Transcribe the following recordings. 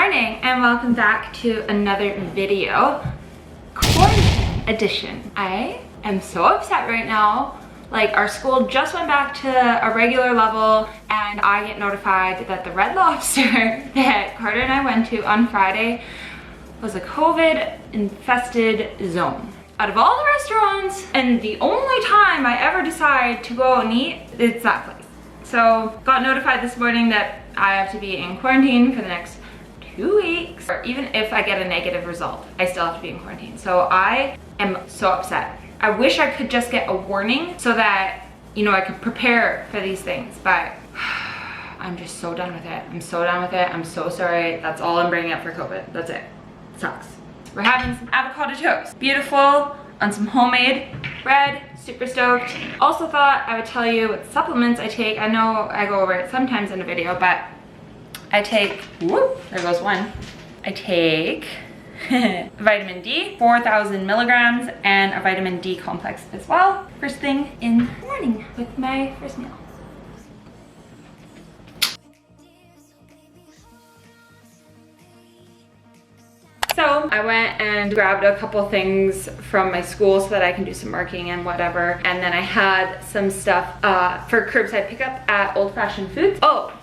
morning and welcome back to another video. Quarantine edition. I am so upset right now. Like, our school just went back to a regular level and I get notified that the Red Lobster that Carter and I went to on Friday was a COVID infested zone. Out of all the restaurants, and the only time I ever decide to go and eat, it's that place. So got notified this morning that I have to be in quarantine for the next 2 weeks. Or even if I get a negative result, I still have to be in quarantine. So I am so upset. I wish I could just get a warning so that, you know, I could prepare for these things, but I'm just so done with it. I'm so done with it. I'm so sorry. That's all I'm bringing up for COVID. That's it. It sucks. We're having some avocado toast. Beautiful, on some homemade bread. Super stoked. Also thought I would tell you what supplements I take. I know I go over it sometimes in a video, but I take, whoop, there goes one. I take vitamin D, 4,000 milligrams, and a vitamin D complex as well. First thing in the morning with my first meal. So I went and grabbed a couple things from my school so that I can do some marking and whatever. And then I had some stuff for curbside pickup at Old Fashioned Foods. Oh,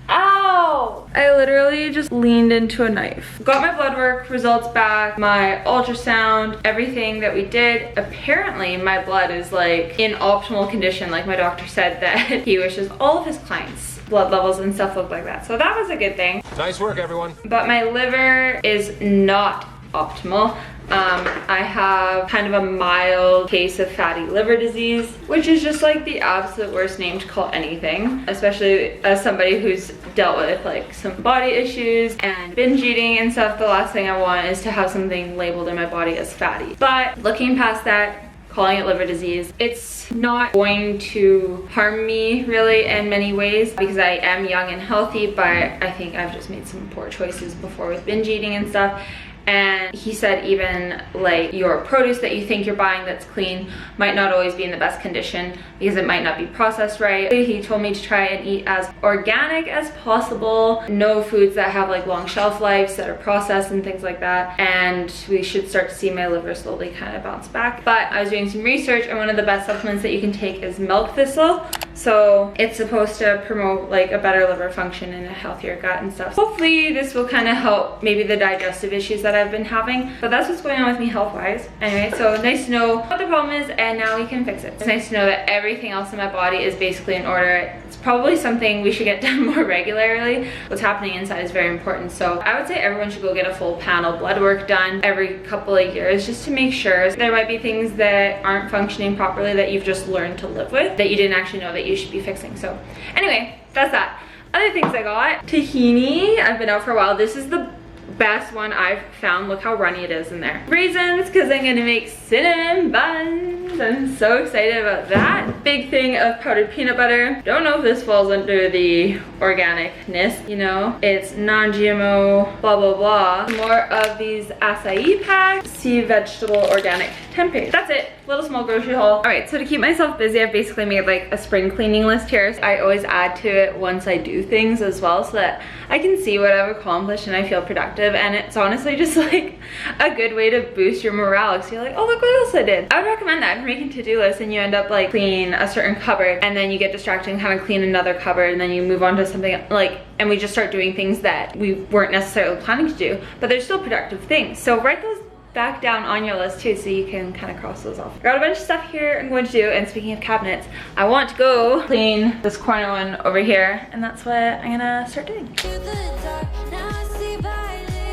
ow! I literally just leaned into a knife. Got my blood work results back, my ultrasound, everything that we did. Apparently my blood is like in optimal condition. Like my doctor said that he wishes all of his clients blood levels and stuff look like that. So that was a good thing. Nice work, everyone. But my liver is not optimal. I have kind of a mild case of fatty liver disease, which is just like the absolute worst name to call anything, especially as somebody who's dealt with like some body issues and binge eating and stuff. The last thing I want is to have something labeled in my body as fatty. But looking past that, calling it liver disease, it's not going to harm me really in many ways because I am young and healthy, but I think I've just made some poor choices before with binge eating and stuff. And he said even like your produce that you think you're buying that's clean might not always be in the best condition because it might not be processed right. He told me to try and eat as organic as possible, no foods that have like long shelf lives that are processed and things like that, and we should start to see my liver slowly kind of bounce back. But I was doing some research and one of the best supplements that you can take is milk thistle. So it's supposed to promote like a better liver function and a healthier gut and stuff. Hopefully this will kind of help maybe the digestive issues that I've been having. But that's what's going on with me health-wise. Anyway, so nice to know what the problem is and now we can fix it. It's nice to know that everything else in my body is basically in order. It's probably something we should get done more regularly. What's happening inside is very important. So I would say everyone should go get a full panel blood work done every couple of years just to make sure. There might be things that aren't functioning properly that you've just learned to live with that you didn't actually know that you should be fixing. So anyway, that's that. Other things I got, tahini. I've been out for a while. This is the best one I've found. Look how runny it is in there. Raisins, because I'm gonna make cinnamon buns. I'm so excited about that. Big thing of powdered peanut butter. Don't know if this falls under the organicness, you know. It's non-GMO, blah, blah, blah. More of these acai packs. Sea vegetable organic tempeh. That's it. Little small grocery haul. All right, so to keep myself busy, I've basically made like a spring cleaning list here. I always add to it once I do things as well so that I can see what I've accomplished and I feel productive. And it's honestly just like a good way to boost your morale because you're like, oh, look what else I did. I would recommend that if you're making to-do lists and you end up like clean a certain cupboard and then you get distracted and kind of clean another cupboard and then you move on to something like, and we just start doing things that we weren't necessarily planning to do, but they're still productive things. So write those back down on your list too so you can kind of cross those off. Got a bunch of stuff here I'm going to do, and speaking of cabinets, I want to go clean this corner one over here, and that's what I'm gonna start doing.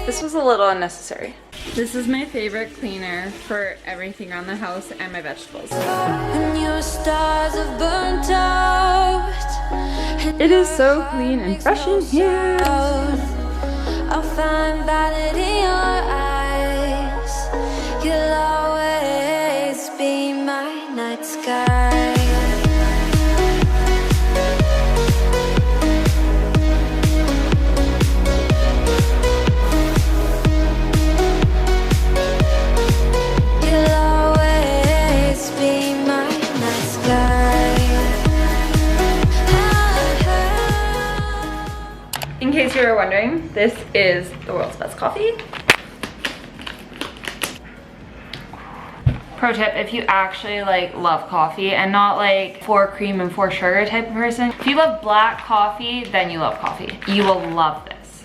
This was a little unnecessary. This is my favorite cleaner for everything around the house and my vegetables. It is so clean and fresh in here. I'll find valid in your eyes. You'll always be my night sky. You'll always be my night sky. In case you were wondering, this is the world's best coffee. Pro tip, if you actually like love coffee and not like for cream and for sugar type of person, if you love black coffee, then you love coffee. You will love this.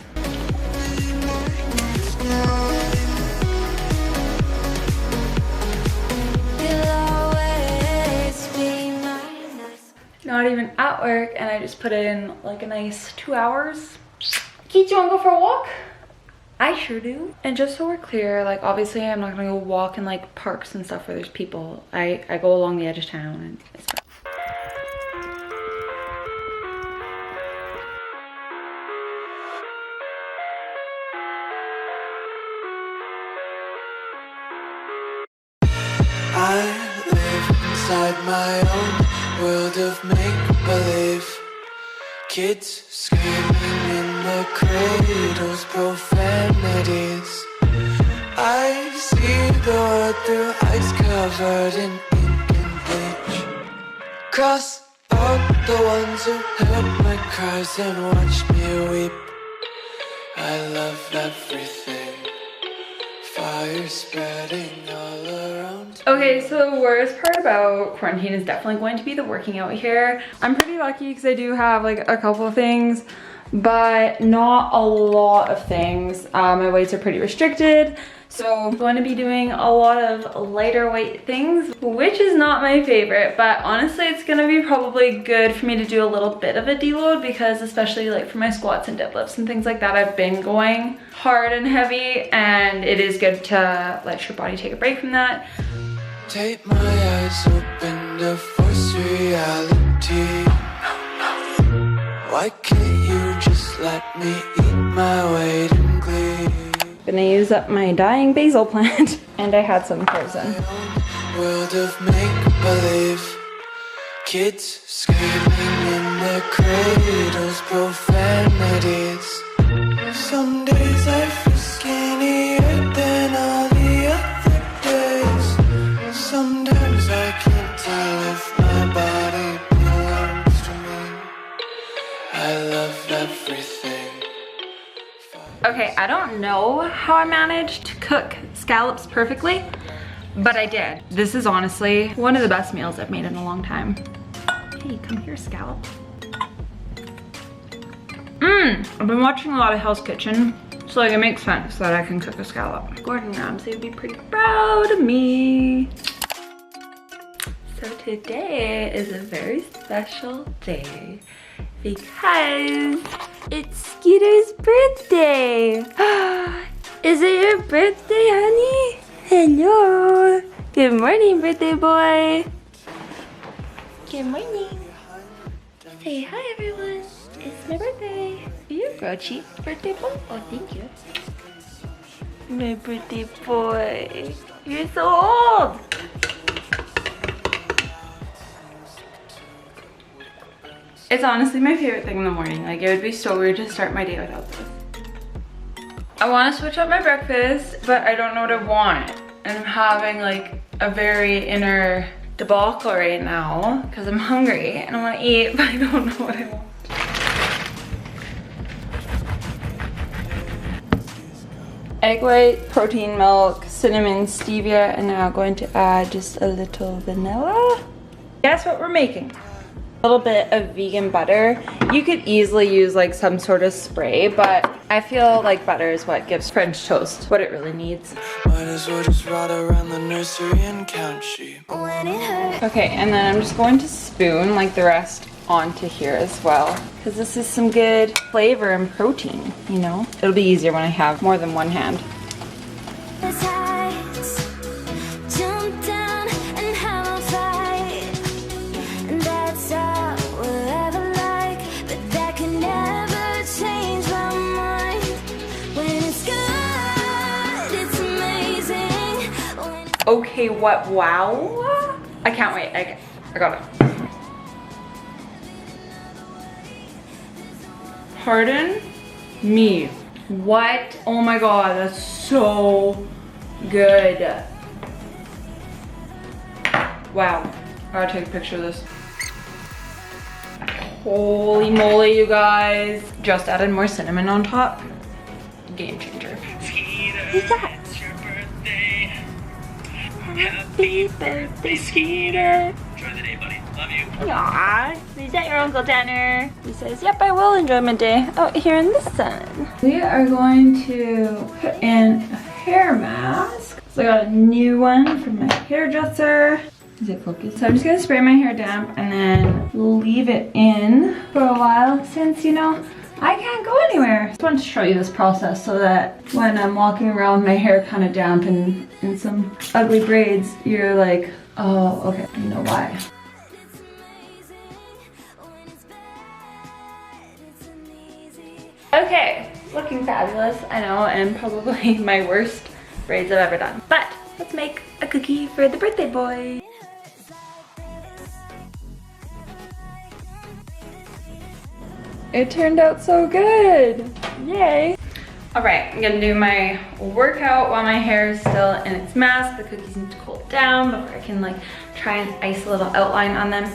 Not even at work, and I just put in like a nice 2 hours. Keith, you wanna go for a walk? I sure do. And just so we're clear, like obviously I'm not gonna go walk in like parks and stuff where there's people. I go along the edge of town and it's fine. I live inside my own world of make-believe. Kids screaming in the cradles, profanities. I see the world through ice covered in ink and bleach. Cross out the ones who heard my cries and watched me weep. I love everything. Fire spreading all around. Okay, so the worst part about quarantine is definitely going to be the working out here. I'm pretty lucky because I do have like a couple of things, but not a lot of things. My weights are pretty restricted, so I'm going to be doing a lot of lighter weight things, which is not my favorite, but honestly it's going to be probably good for me to do a little bit of a deload, because especially like for my squats and deadlifts and things like that, I've been going hard and heavy, and it is good to let your body take a break from that. Take my eyes open to force reality. Why can't you just let me eat my weight in glee? Gonna use up my dying basil plant, and I had some frozen. World of make-believe. Kids screaming in their cradles, profanities. Some days I feel skinnier than all the other days. Sometimes I can't tell if my body belongs to me. I love everything. Okay, I don't know how I managed to cook scallops perfectly, but I did. This is honestly one of the best meals I've made in a long time. Hey, come here, scallop. I've been watching a lot of Hell's Kitchen, so like it makes sense that I can cook a scallop. Gordon Ramsay would be pretty proud of me. So today is a very special day because it's Skeeter's birthday. Is it your birthday, honey? Hello. Good morning, birthday boy. Good morning. Say hi, everyone. It's my birthday. Here you go, Chief. Birthday boy. Oh, thank you. My birthday boy. You're so old. It's honestly my favorite thing in the morning. Like, it would be so weird to start my day without this. I want to switch up my breakfast, but I don't know what I want. And I'm having like a very inner debacle right now because I'm hungry and I want to eat, but I don't know what I want. Egg white, protein milk, cinnamon, stevia, and now going to add just a little vanilla. Guess what we're making? A little bit of vegan butter. You could easily use like some sort of spray, but I feel like butter is what gives French toast what it really needs. Might as well just ride around the nursery and count sheep. Okay, and then I'm just going to spoon like the rest onto here as well, because this is some good flavor and protein, you know? It'll be easier when I have more than one hand. Okay, what? Wow. I can't wait. I got it. Pardon me. What? Oh my god, that's so good. Wow. I gotta take a picture of this. Holy moly, you guys. Just added more cinnamon on top. Game changer. Skeeter, Who's that? it's your birthday. Happy birthday, Skeeter. Enjoy the day, buddy. Love you. Aww, is that your Uncle Tanner? He says, yep, I will enjoy my day out here in the sun. We are going to put in a hair mask. So I got a new one from my hairdresser. Is it focused? So I'm just gonna spray my hair damp and then leave it in for a while since, you know, I can't go anywhere. I just wanted to show you this process so that when I'm walking around with my hair kind of damp and in some ugly braids, you're like, oh, okay, I know why. Okay, looking fabulous, I know, and probably my worst braids I've ever done. But let's make a cookie for the birthday boy. It turned out so good, yay. All right, I'm gonna do my workout while my hair is still in its mask. The cookies need to cool down before I can like try and ice a little outline on them.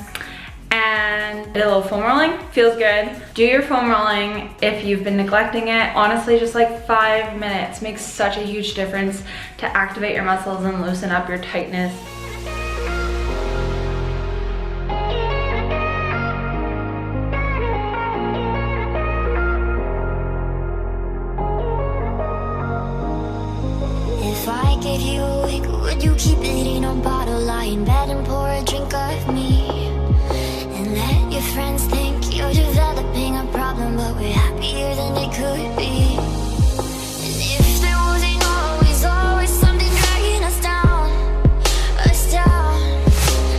And a little foam rolling, feels good. Do your foam rolling if you've been neglecting it. Honestly, just like 5 minutes makes such a huge difference to activate your muscles and loosen up your tightness. If I gave you a wig, would you keep it in a bottle, lie in bed and pour a drink of me? And let your friends think you're developing a problem, but we're happier than it could be. And if there wasn't always something dragging us down,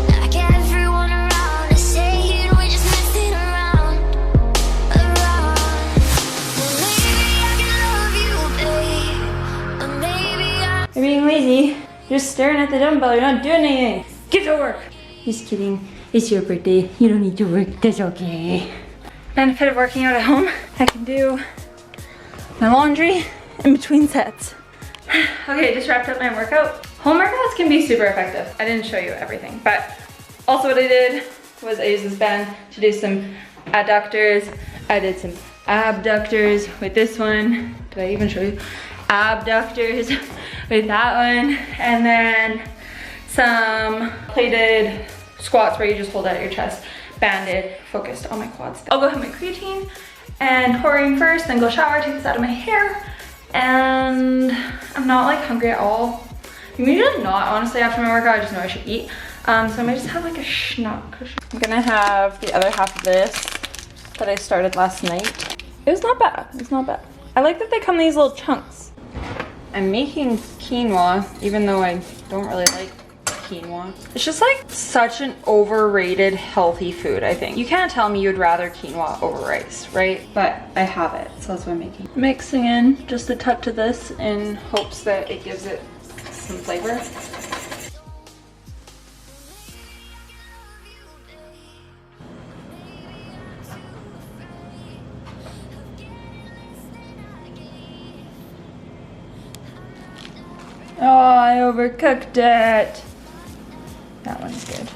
like everyone around us saying we're just messing around. Well, maybe I can love you, babe, but maybe You're being lazy. You're staring at the dumbbell. You're not doing anything. Get to work. Just kidding. It's your birthday. You don't need to work. That's okay. Benefit of working out at home, I can do my laundry in between sets. Okay, just wrapped up my workout. Home workouts can be super effective. I didn't show you everything, but also what I did was I used this band to do some adductors. I did some abductors with this one. Did I even show you? Abductors with that one, and then some plated squats where you just hold out your chest, banded, focused on my quads. I'll go have my creatine and taurine first, then go shower, take this out of my hair, and I'm not like hungry at all. I'm usually not, honestly, after my workout. I just know I should eat. So I might just have like a schnock. I'm gonna have the other half of this that I started last night. It was not bad, it's not bad. I like that they come in these little chunks. I'm making quinoa, even though I don't really like quinoa. It's just like such an overrated healthy food, I think. You can't tell me you'd rather quinoa over rice, right? But I have it, so that's what I'm making. Mixing in just a touch of this in hopes that it gives it some flavor. Oh, I overcooked it. That one's good.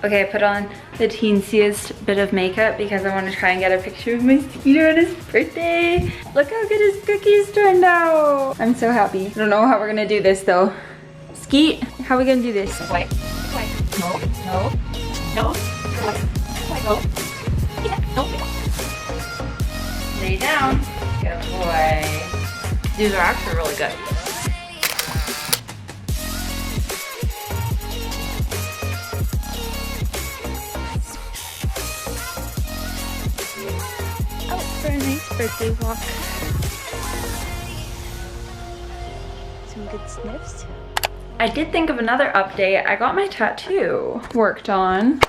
Okay, I put on the teensiest bit of makeup because I want to try and get a picture of my Skeeter on his birthday. Look how good his cookies turned out. I'm so happy. I don't know how we're gonna do this though. Skeet, how are we gonna do this? Wait. No. No. No. No. Yeah. No. Lay down. Good boy. These are actually really good. Out for a nice birthday walk. Some good sniffs. I did think of another update. I got my tattoo worked on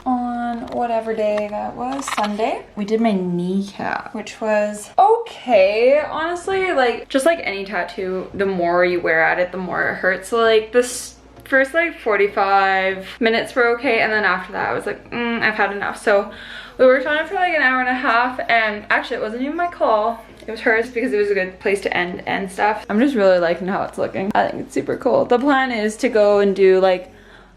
whatever day that was, Sunday. We did my kneecap, which was okay, honestly. Like, just like any tattoo, the more you wear at it, the more it hurts. So like this first like 45 minutes were okay, and then after that I was like, I've had enough. So we worked on it for like an hour and a half, and actually it wasn't even my call. It was hers because it was a good place to end stuff. I'm just really liking how it's looking. I think it's super cool. The plan is to go and do like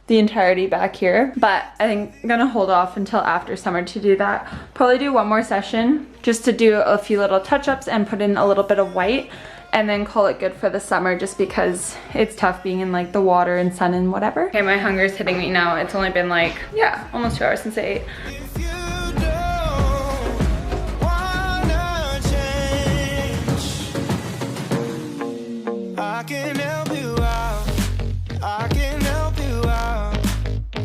the entirety back here, but I think I'm gonna hold off until after summer to do that. Probably do one more session just to do a few little touch-ups and put in a little bit of white, and then call it good for the summer, just because it's tough being in like the water and sun and whatever. Okay, my hunger is hitting me now. It's only been like, yeah, almost 2 hours since I ate. I can help you out. I can help you out.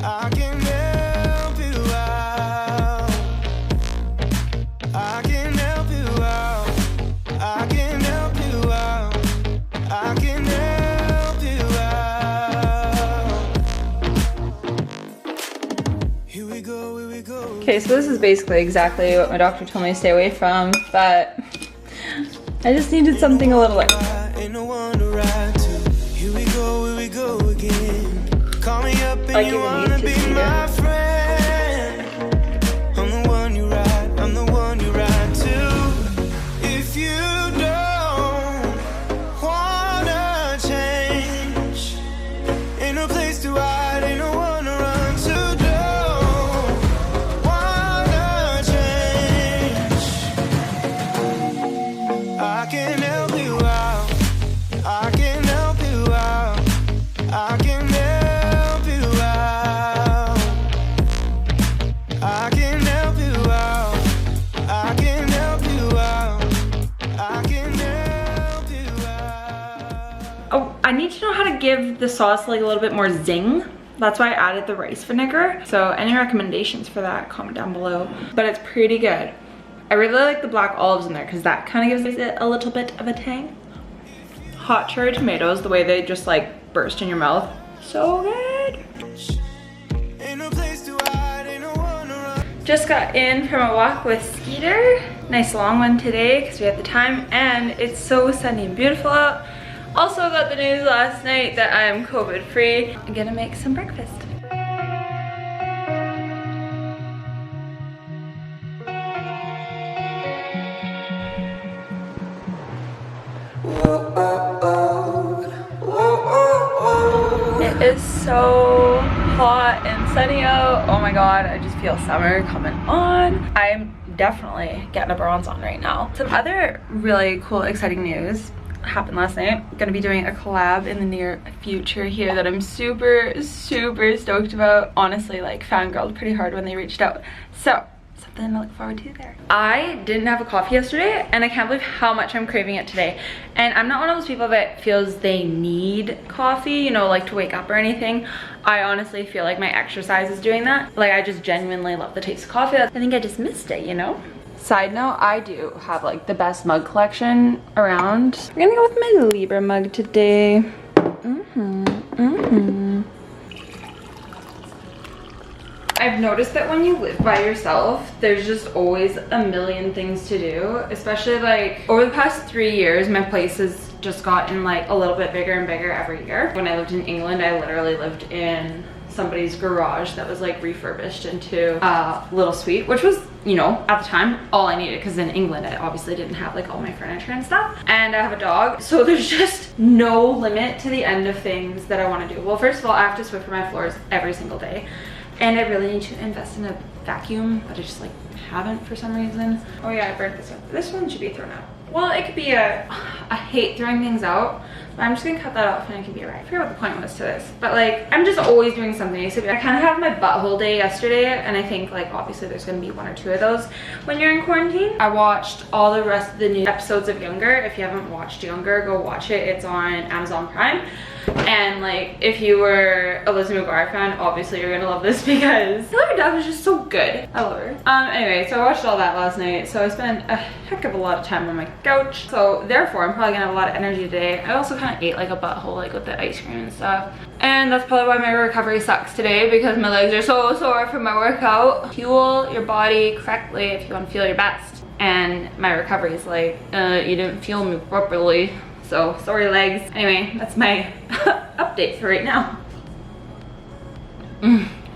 I can help you out. I can help you out. I can help you out. I can help you out. Here we go, here we go. Okay, so this is basically exactly what my doctor told me to stay away from, but I just needed something a little like. Ain't no one to ride to. Here we go again. Call me up and you wanna be my friend. I'm the one you ride, I'm the one you ride to. If you don't wanna change, ain't no place to hide, ain't no one to run to. Don't wanna change. I can help you out. I can help you out. I can help you out. I can help you out. I can help you out. I can help you out. Oh, I need to know how to give the sauce like a little bit more zing. That's why I added the rice vinegar. So any recommendations for that, comment down below. But it's pretty good. I really like the black olives in there because that kind of gives it a little bit of a tang. Hot cherry tomatoes, the way they just like burst in your mouth. So good. Ain't no place to hide, ain't no one to run. Just got in from a walk with Skeeter. Nice long one today because we had the time, and it's so sunny and beautiful out. Also got the news last night that I am COVID free. I'm gonna make some breakfast. It is so hot and sunny out. Oh my god, I just feel summer coming on. I'm definitely getting a bronze on right now. Some other really cool, exciting news happened last night. I'm gonna be doing a collab in the near future here that I'm super stoked about. Honestly, like fangirled pretty hard when they reached out. So something to look forward to there. I didn't have a coffee yesterday, and I can't believe how much I'm craving it today. And I'm not one of those people that feels they need coffee, you know, like to wake up or anything. I honestly feel like my exercise is doing that. Like I just genuinely love the taste of coffee. I think I just missed it, you know? Side note, I do have like the best mug collection around. I'm gonna go with my Libra mug today. I've noticed that when you live by yourself, there's just always a million things to do. Especially like over the past 3 years, my place has just gotten like a little bit bigger and bigger every year. When I lived in England, I literally lived in somebody's garage that was like refurbished into a little suite, which was, you know, at the time all I needed, because in England I obviously didn't have like all my furniture and stuff, and I have a dog, so there's just no limit to the end of things that I want to do. Well, first of all, I have to Swiffer my floors every single day, and I really need to invest in a vacuum, but I just like haven't for some reason. Oh yeah, I burnt this one. This one should be thrown out. Well, it could be I hate throwing things out, but I'm just gonna cut that off and it can be alright. I forget what the point was to this, but like I'm just always doing something. Except I kind of had my butthole day yesterday, and I think like obviously there's gonna be 1 or 2 of those when you're in quarantine. I watched all the rest of the new episodes of Younger. If you haven't watched Younger, go watch it. It's on Amazon Prime. And like if you were a Lizzie McGuire fan, obviously you're gonna love this because Hilary Duff is just so good. I love her. Anyway, so I watched all that last night, so I spent a heck of a lot of time on my couch, so therefore I'm probably gonna have a lot of energy today. I also kind of ate like a butthole, like with the ice cream and stuff, and that's probably why my recovery sucks today, because my legs are so sore from my workout. Fuel your body correctly if you want to feel your best, and my recovery is like you didn't fuel me properly. So, sorry legs. Anyway, that's my update for right now.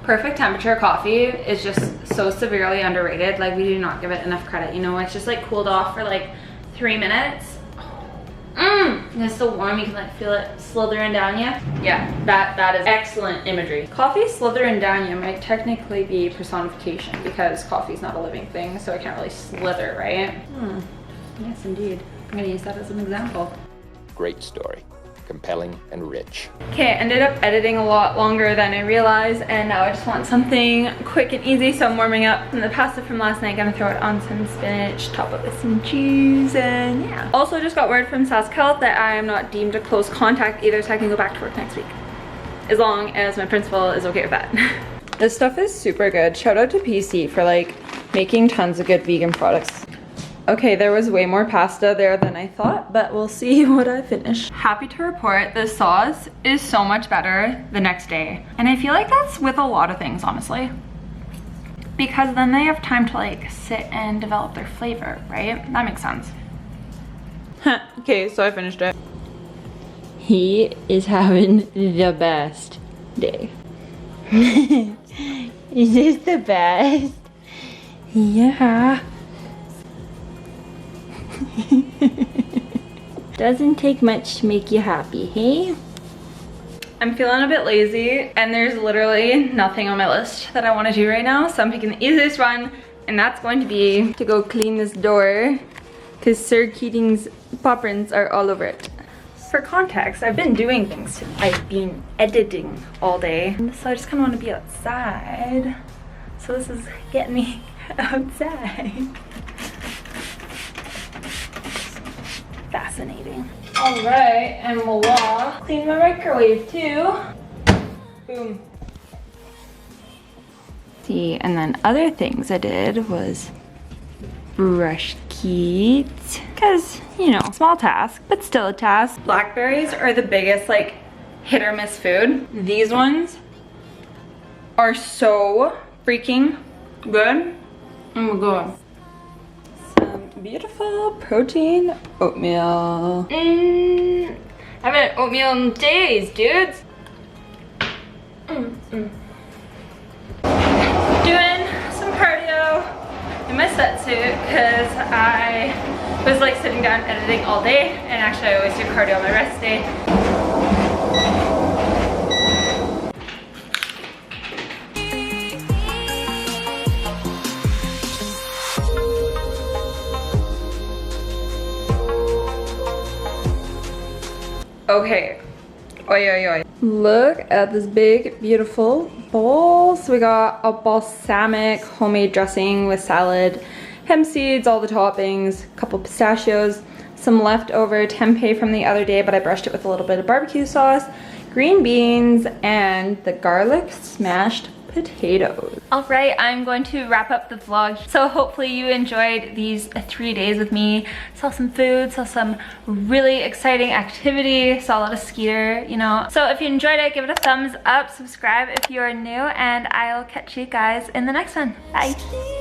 Perfect temperature coffee is just so severely underrated. Like we do not give it enough credit, you know? It's just like cooled off for like 3 minutes. It's so warm, you can like feel it slithering down you. Yeah, that is excellent imagery. Coffee slithering down you might technically be personification because coffee's not a living thing, so it can't really slither, right? Yes, indeed. I'm gonna use that as an example. Great story. Compelling and rich. Okay, I ended up editing a lot longer than I realized, and now I just want something quick and easy, so I'm warming up the pasta from last night. Gonna throw it on some spinach, top it with some cheese, and yeah. Also just got word from SaskHealth that I am not deemed a close contact either, so I can go back to work next week. As long as my principal is okay with that. This stuff is super good. Shout out to PC for like making tons of good vegan products. Okay, there was way more pasta there than I thought, but we'll see what I finish. Happy to report the sauce is so much better the next day. And I feel like that's with a lot of things, honestly. Because then they have time to like sit and develop their flavor, right? That makes sense. Okay, so I finished it. He is having the best day. Is this the best? Yeah. Doesn't take much to make you happy, hey? I'm feeling a bit lazy and there's literally nothing on my list that I want to do right now, so I'm picking the easiest one, and that's going to be to go clean this door because Sir Keating's paw prints are all over it. For context, I've been doing things today. I've been editing all day, so I just kind of want to be outside. So this is getting me outside. Fascinating. All right, and voila. Clean my microwave too. Boom. See, and then other things I did was brush teeth, because, you know, small task, but still a task. Blackberries are the biggest like hit or miss food. These ones are so freaking good. Oh my god. Beautiful protein oatmeal. I haven't had oatmeal in days, dudes. Doing some cardio in my sweatsuit because I was like sitting down editing all day, and actually I always do cardio on my rest day. Okay, oi. Look at this big, beautiful bowl. So we got a balsamic homemade dressing with salad, hemp seeds, all the toppings, a couple pistachios, some leftover tempeh from the other day, but I brushed it with a little bit of barbecue sauce, green beans, and the garlic smashed potatoes. All right, I'm going to wrap up the vlog. So hopefully you enjoyed these 3 days with me. Saw some food, saw some really exciting activity, saw a lot of Skeeter, you know. So if you enjoyed it, give it a thumbs up, subscribe if you are new, and I'll catch you guys in the next one. Bye.